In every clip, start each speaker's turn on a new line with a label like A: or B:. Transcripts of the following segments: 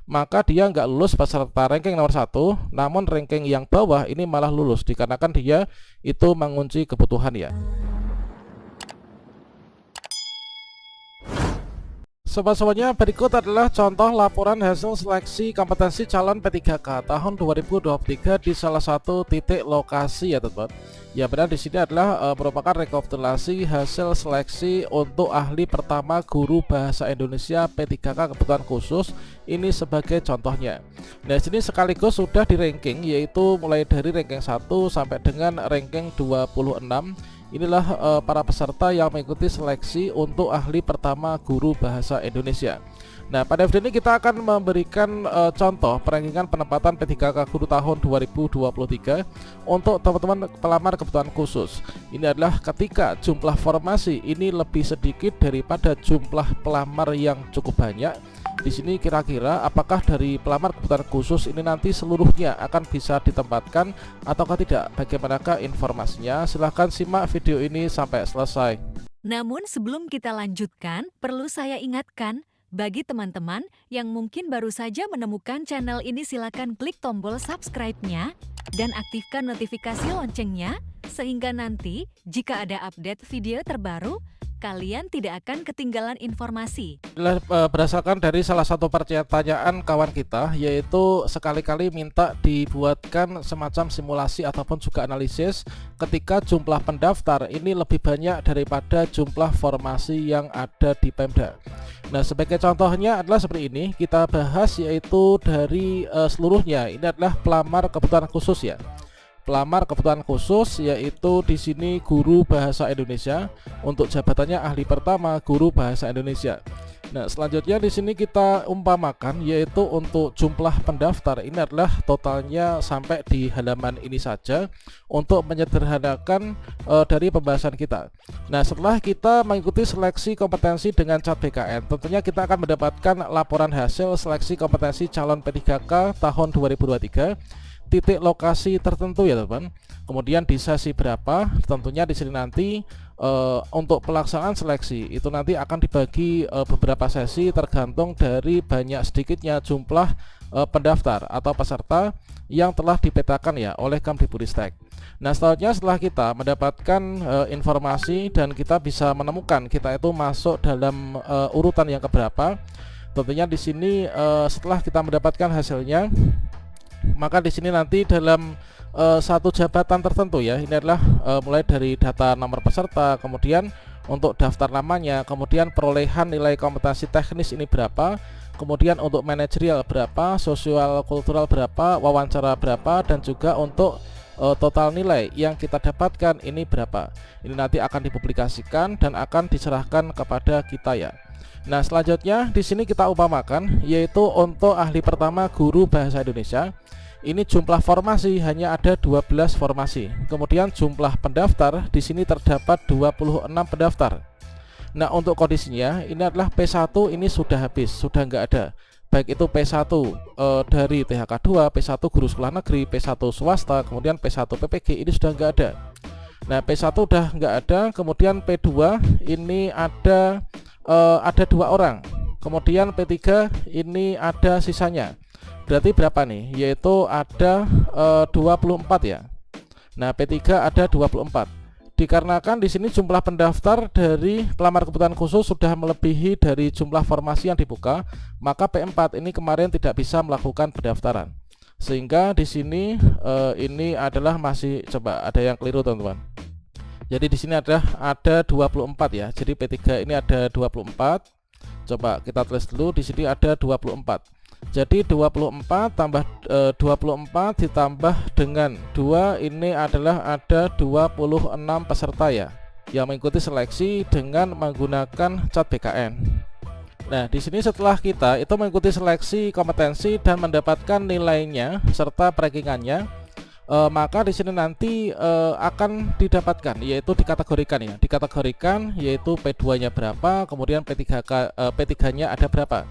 A: maka dia nggak lulus peserta ranking nomor satu, namun ranking yang bawah ini malah lulus dikarenakan dia itu mengunci kebutuhan ya. Sobat-sobatnya, berikut adalah contoh laporan hasil seleksi kompetensi calon P3K tahun 2023 di salah satu titik lokasi ya teman-teman. Ya benar, di sini adalah merupakan rekapitulasi hasil seleksi untuk ahli pertama guru bahasa Indonesia P3K kebutuhan khusus. Ini sebagai contohnya. Nah, sini sekaligus sudah di ranking, yaitu mulai dari ranking 1 sampai dengan ranking 26. Inilah para peserta yang mengikuti seleksi untuk ahli pertama guru bahasa Indonesia. Nah, pada video ini kita akan memberikan contoh perankingan penempatan P3K guru tahun 2023 untuk teman-teman pelamar kebutuhan khusus. Ini adalah ketika jumlah formasi ini lebih sedikit daripada jumlah pelamar yang cukup banyak. Di sini kira-kira apakah dari pelamar kebutuhan khusus ini nanti seluruhnya akan bisa ditempatkan ataukah tidak? Bagaimanakah informasinya? Silahkan simak video ini sampai selesai.
B: Namun sebelum kita lanjutkan, perlu saya ingatkan, bagi teman-teman yang mungkin baru saja menemukan channel ini, silakan klik tombol subscribe-nya dan aktifkan notifikasi loncengnya, sehingga nanti jika ada update video terbaru, kalian tidak akan ketinggalan informasi.
A: Berdasarkan dari salah satu pertanyaan kawan kita, yaitu sekali-kali minta dibuatkan semacam simulasi ataupun juga analisis ketika jumlah pendaftar ini lebih banyak daripada jumlah formasi yang ada di Pemda. Nah, sebagai contohnya adalah seperti ini, kita bahas yaitu dari seluruhnya. Ini adalah pelamar kebutuhan khusus ya. Pelamar kebutuhan khusus yaitu di sini guru bahasa Indonesia, untuk jabatannya ahli pertama guru bahasa Indonesia. Nah, selanjutnya di sini kita umpamakan yaitu untuk jumlah pendaftar ini adalah totalnya sampai di halaman ini saja untuk menyederhanakan dari pembahasan kita. Nah, setelah kita mengikuti seleksi kompetensi dengan cat BKN, tentunya kita akan mendapatkan laporan hasil seleksi kompetensi calon P3K tahun 2023 titik lokasi tertentu ya teman. Kemudian di sesi berapa, tentunya di sini nanti untuk pelaksanaan seleksi itu nanti akan dibagi beberapa sesi tergantung dari banyak sedikitnya jumlah pendaftar atau peserta yang telah dipetakan ya oleh Kemdikbudristek. Nah, selanjutnya setelah kita mendapatkan informasi dan kita bisa menemukan kita itu masuk dalam urutan yang keberapa, tentunya di sini setelah kita mendapatkan hasilnya, maka di sini nanti dalam satu jabatan tertentu ya, ini adalah mulai dari data nomor peserta, kemudian untuk daftar namanya, kemudian perolehan nilai kompetensi teknis ini berapa, kemudian untuk manajerial berapa, sosial kultural berapa, wawancara berapa, dan juga untuk total nilai yang kita dapatkan ini berapa. Ini nanti akan dipublikasikan dan akan diserahkan kepada kita ya. Nah, selanjutnya di sini kita umpamakan yaitu untuk ahli pertama guru bahasa Indonesia. Ini jumlah formasi hanya ada 12 formasi. Kemudian jumlah pendaftar di sini terdapat 26 pendaftar. Nah, untuk kondisinya ini adalah P1 ini sudah habis, sudah nggak ada. Baik itu P1 dari THK2, P1 guru sekolah negeri, P1 swasta, kemudian P1 PPG ini sudah nggak ada. Nah, P1 udah nggak ada, kemudian P2 ini ada 2 orang. Kemudian P3 ini ada sisanya. Berarti berapa nih? Yaitu ada 24 ya. Nah, P3 ada 24. Dikarenakan di sini jumlah pendaftar dari pelamar kebutuhan khusus sudah melebihi dari jumlah formasi yang dibuka, maka P4 ini kemarin tidak bisa melakukan pendaftaran. Sehingga di sini ini adalah masih, coba ada yang keliru teman-teman. Jadi di sini ada 24 ya. Jadi P3 ini ada 24. Coba kita tulis dulu, di sini ada 24. Jadi 24 tambah 24 ditambah dengan 2 ini adalah ada 26 peserta ya yang mengikuti seleksi dengan menggunakan cat BKN. Nah, di sini setelah kita itu mengikuti seleksi kompetensi dan mendapatkan nilainya serta rankingannya, maka di sini nanti akan didapatkan yaitu dikategorikan yaitu P2-nya berapa, kemudian P3-nya ada berapa.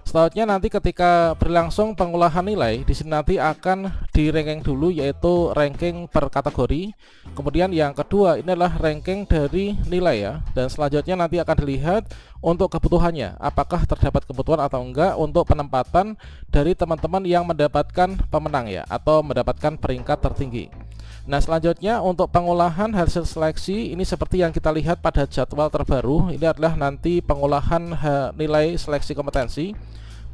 A: Selanjutnya nanti ketika berlangsung pengolahan nilai, di sini nanti akan di ranking dulu, yaitu ranking per kategori. Kemudian yang kedua ini adalah ranking dari nilai ya. Dan selanjutnya nanti akan dilihat untuk kebutuhannya, apakah terdapat kebutuhan atau enggak untuk penempatan dari teman-teman yang mendapatkan pemenang ya, atau mendapatkan peringkat tertinggi. Nah, selanjutnya untuk pengolahan hasil seleksi ini seperti yang kita lihat pada jadwal terbaru. Ini adalah nanti pengolahan nilai seleksi kompetensi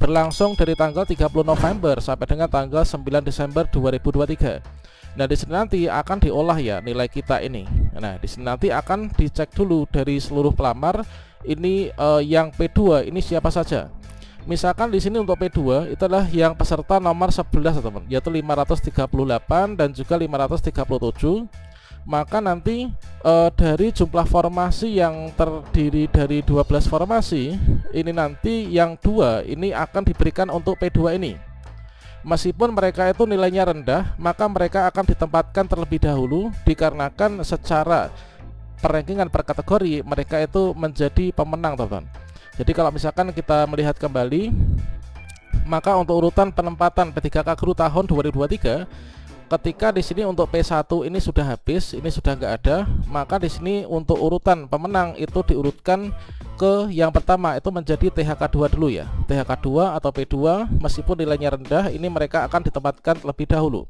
A: berlangsung dari tanggal 30 November sampai dengan tanggal 9 Desember 2023. Nah, di sini nanti akan diolah ya nilai kita ini. Nah, di sini nanti akan dicek dulu dari seluruh pelamar ini yang P2 ini siapa saja. Misalkan di sini untuk P2 itu adalah yang peserta nomor 11 teman-teman, yaitu 538 dan juga 537. Maka nanti dari jumlah formasi yang terdiri dari 12 formasi ini, nanti yang 2 ini akan diberikan untuk P2 ini. Meskipun mereka itu nilainya rendah, maka mereka akan ditempatkan terlebih dahulu dikarenakan secara perankingan per kategori mereka itu menjadi pemenang teman-teman. Jadi kalau misalkan kita melihat kembali, maka untuk urutan penempatan P3K Guru tahun 2023, ketika di sini untuk P1 ini sudah habis, ini sudah nggak ada, maka di sini untuk urutan pemenang itu diurutkan ke yang pertama itu menjadi THK2 dulu ya. THK2 atau P2 meskipun nilainya rendah, ini mereka akan ditempatkan terlebih dahulu.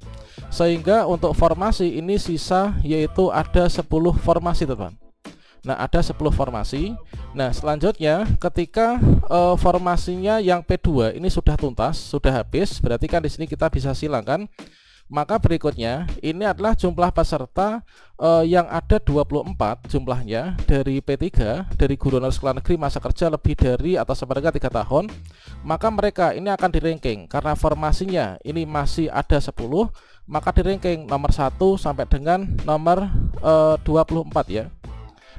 A: Sehingga untuk formasi ini sisa yaitu ada 10 formasi teman. Nah, ada 10 formasi. Nah, selanjutnya ketika formasinya yang P2 ini sudah tuntas, sudah habis, berarti kan di sini kita bisa silangkan. Maka berikutnya ini adalah jumlah peserta yang ada 24 jumlahnya dari P3, dari guru honorer sekolah negeri masa kerja lebih dari atau sama dengan 3 tahun. Maka mereka ini akan di-ranking karena formasinya ini masih ada 10, maka di-ranking nomor 1 sampai dengan nomor 24 ya.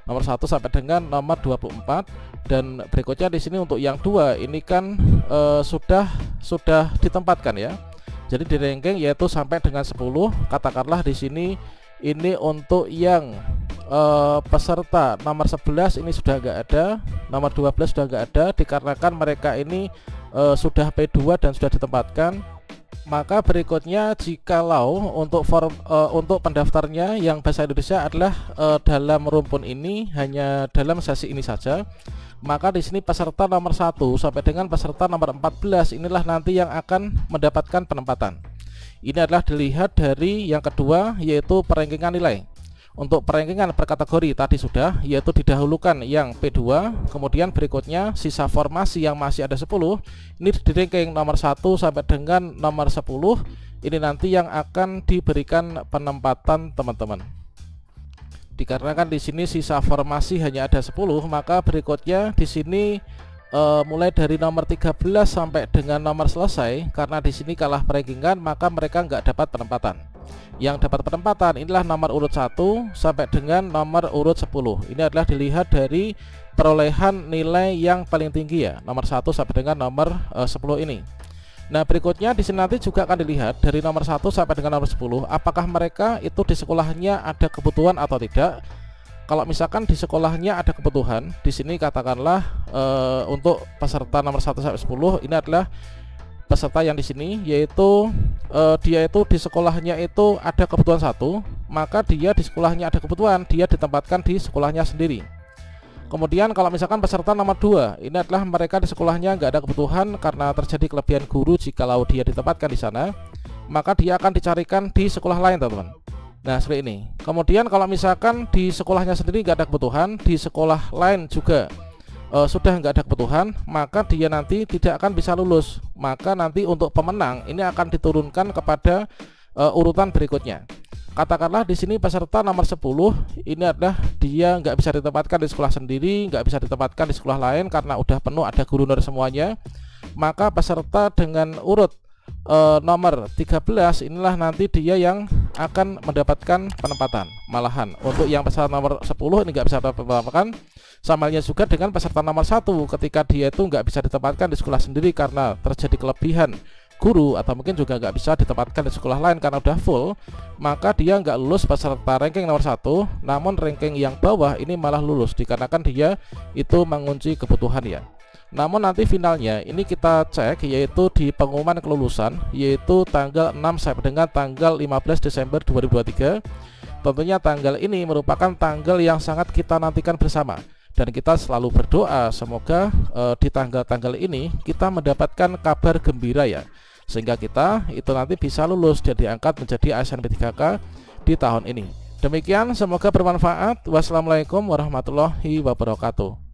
A: Nomor 1 sampai dengan nomor 24. Dan berikutnya di sini untuk yang 2 ini kan sudah ditempatkan ya. Jadi di ranking yaitu sampai dengan 10. Katakanlah di sini ini untuk yang peserta nomor 11 ini sudah enggak ada, nomor 12 sudah enggak ada dikarenakan mereka ini sudah P2 dan sudah ditempatkan. Maka berikutnya jikalau untuk pendaftarnya yang bahasa Indonesia adalah dalam rumpun ini, hanya dalam sesi ini saja, maka di sini peserta nomor 1 sampai dengan peserta nomor 14 inilah nanti yang akan mendapatkan penempatan. Ini adalah dilihat dari yang kedua yaitu perankingan nilai. Untuk perankingan per kategori tadi sudah, yaitu didahulukan yang P2, kemudian berikutnya sisa formasi yang masih ada 10 ini di ranking nomor 1 sampai dengan nomor 10. Ini nanti yang akan diberikan penempatan teman-teman. Dikarenakan di sini sisa formasi hanya ada 10, maka berikutnya di sini mulai dari nomor 13 sampai dengan nomor selesai, karena di sini kalah perankingan maka mereka nggak dapat penempatan. Yang dapat penempatan inilah nomor urut 1 sampai dengan nomor urut 10. Ini adalah dilihat dari perolehan nilai yang paling tinggi ya, nomor 1 sampai dengan nomor 10 ini. Nah, berikutnya di sini nanti juga akan dilihat dari nomor 1 sampai dengan nomor 10 apakah mereka itu di sekolahnya ada kebutuhan atau tidak. Kalau misalkan di sekolahnya ada kebutuhan, di sini katakanlah untuk peserta nomor 1 sampai 10 ini adalah peserta yang di sini, yaitu dia itu di sekolahnya itu ada kebutuhan 1, maka dia di sekolahnya ada kebutuhan, dia ditempatkan di sekolahnya sendiri. Kemudian kalau misalkan peserta nomor 2 ini adalah mereka di sekolahnya nggak ada kebutuhan karena terjadi kelebihan guru, jikalau dia ditempatkan di sana, maka dia akan dicarikan di sekolah lain teman-teman. Nah, seperti ini. Kemudian kalau misalkan di sekolahnya sendiri nggak ada kebutuhan, di sekolah lain juga sudah nggak ada kebutuhan, maka dia nanti tidak akan bisa lulus. Maka nanti untuk pemenang ini akan diturunkan kepada urutan berikutnya. Katakanlah di sini peserta nomor 10 ini adalah dia nggak bisa ditempatkan di sekolah sendiri, nggak bisa ditempatkan di sekolah lain karena udah penuh, ada guru honorer semuanya. Maka peserta dengan urut nomor 13 inilah nanti dia yang akan mendapatkan penempatan. Malahan untuk yang peserta nomor 10 ini nggak bisa ditempatkan. Sama halnya juga dengan peserta nomor 1, ketika dia itu nggak bisa ditempatkan di sekolah sendiri karena terjadi kelebihan guru, atau mungkin juga nggak bisa ditempatkan di sekolah lain karena udah full, maka dia nggak lulus peserta ranking nomor 1. Namun ranking yang bawah ini malah lulus dikarenakan dia itu mengunci kebutuhan ya. Namun nanti finalnya ini kita cek yaitu di pengumuman kelulusan, yaitu tanggal 6 sampai dengan tanggal 15 Desember 2023. Tentunya tanggal ini merupakan tanggal yang sangat kita nantikan bersama, dan kita selalu berdoa semoga di tanggal-tanggal ini kita mendapatkan kabar gembira ya, sehingga kita itu nanti bisa lulus dan diangkat menjadi ASN P3K di tahun ini. Demikian, semoga bermanfaat. Wassalamualaikum warahmatullahi wabarakatuh.